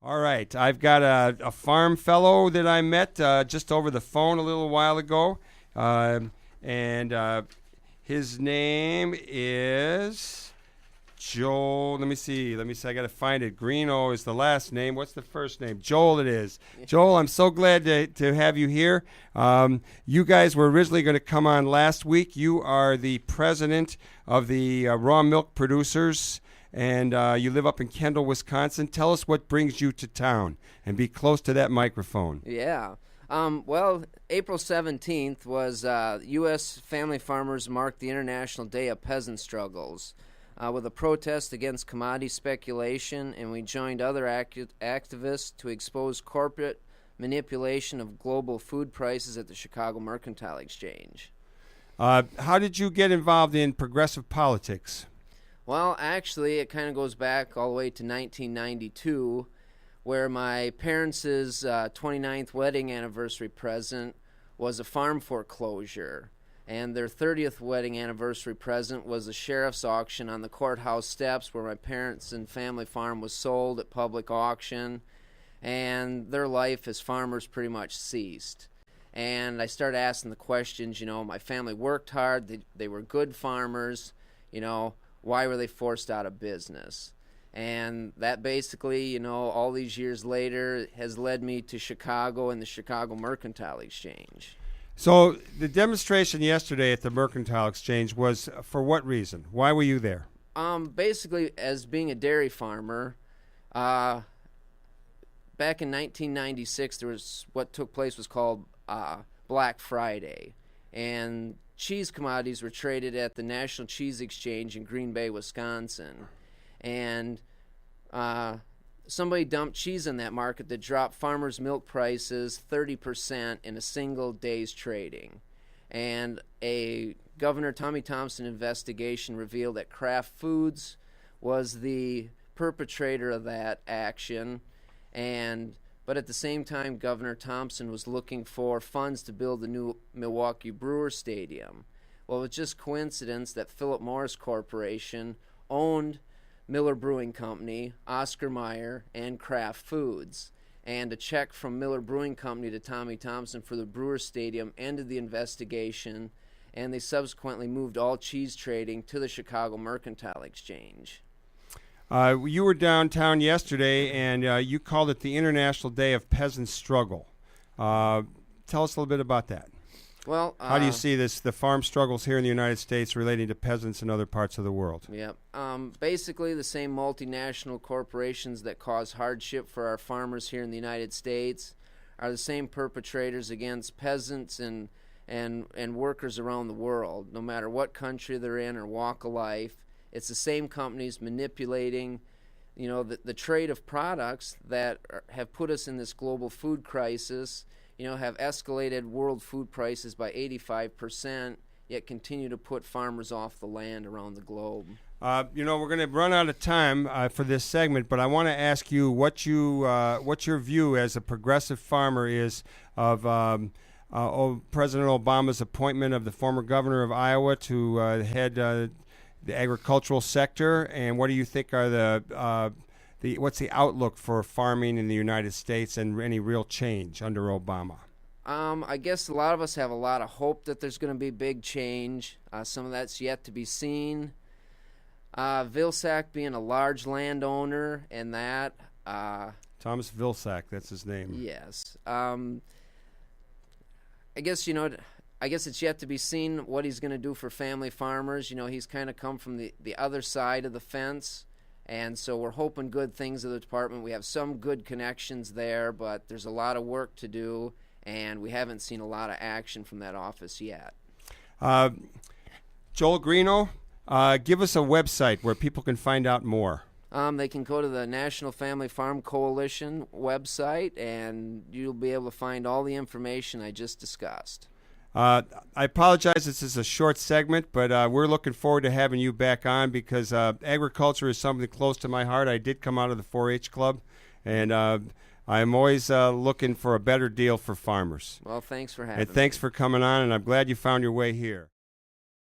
All right, I've got a farm fellow that I met just over the phone a little while ago, and his name is Joel. Let me see. I got to find it. Greeno is the last name. What's the first name? Joel. It is. Joel, I'm so glad to have you here. You guys were originally going to come on last week. You are the president of the raw milk producers, and you live up in Kendall, Wisconsin. Tell us what brings you to town, and be close to that microphone. Yeah. Well, April 17th was U.S. family farmers marked the International Day of Peasant Struggles with a protest against commodity speculation, and we joined other activists to expose corporate manipulation of global food prices at the Chicago Mercantile Exchange. How did you get involved in progressive politics? Well, actually, it kind of goes back all the way to 1992, where my parents' 29th wedding anniversary present was a farm foreclosure, and their 30th wedding anniversary present was a sheriff's auction on the courthouse steps where my parents' and family farm was sold at public auction, and their life as farmers pretty much ceased. And I started asking the questions, my family worked hard, they were good farmers, why were they forced out of business? And that basically, all these years later has led me to Chicago and the Chicago Mercantile Exchange. So the demonstration yesterday at the Mercantile Exchange was for what reason? Why were you there? Basically, as being a dairy farmer, back in 1996, there was what took place was called Black Friday, and cheese commodities were traded at the National Cheese Exchange in Green Bay, Wisconsin, and somebody dumped cheese in that market that dropped farmers' milk prices 30% in a single day's trading. And a Governor Tommy Thompson investigation revealed that Kraft Foods was the perpetrator of that action, but at the same time, Governor Thompson was looking for funds to build the new Milwaukee Brewers Stadium. Well, it was just coincidence that Philip Morris Corporation owned Miller Brewing Company, Oscar Mayer, and Kraft Foods. And a check from Miller Brewing Company to Tommy Thompson for the Brewers Stadium ended the investigation, and they subsequently moved all cheese trading to the Chicago Mercantile Exchange. You were downtown yesterday, and you called it the International Day of Peasant Struggle. Tell us a little bit about that. Well, how do you see the farm struggles here in the United States relating to peasants in other parts of the world? Yeah, basically the same multinational corporations that cause hardship for our farmers here in the United States are the same perpetrators against peasants and workers around the world, no matter what country they're in or walk of life. It's the same companies manipulating, the trade of products that have put us in this global food crisis, have escalated world food prices by 85%, yet continue to put farmers off the land around the globe. We're going to run out of time for this segment, but I want to ask you what your view as a progressive farmer is of President Obama's appointment of the former governor of Iowa to head the agricultural sector, and what do you think are what's the outlook for farming in the United States and any real change under Obama? I guess a lot of us have a lot of hope that there's going to be big change. Some of that's yet to be seen. Vilsack being a large landowner and that. Thomas Vilsack, that's his name. Yes. I guess it's yet to be seen what he's going to do for family farmers. He's kind of come from the other side of the fence. And so we're hoping good things of the department. We have some good connections there, but there's a lot of work to do, and we haven't seen a lot of action from that office yet. Joel Greeno, give us a website where people can find out more. They can go to the National Family Farm Coalition website, and you'll be able to find all the information I just discussed. I apologize, this is a short segment, but we're looking forward to having you back on because agriculture is something close to my heart. I did come out of the 4-H club, and I'm always looking for a better deal for farmers. Well, thanks for having me. And thanks for coming on, and I'm glad you found your way here.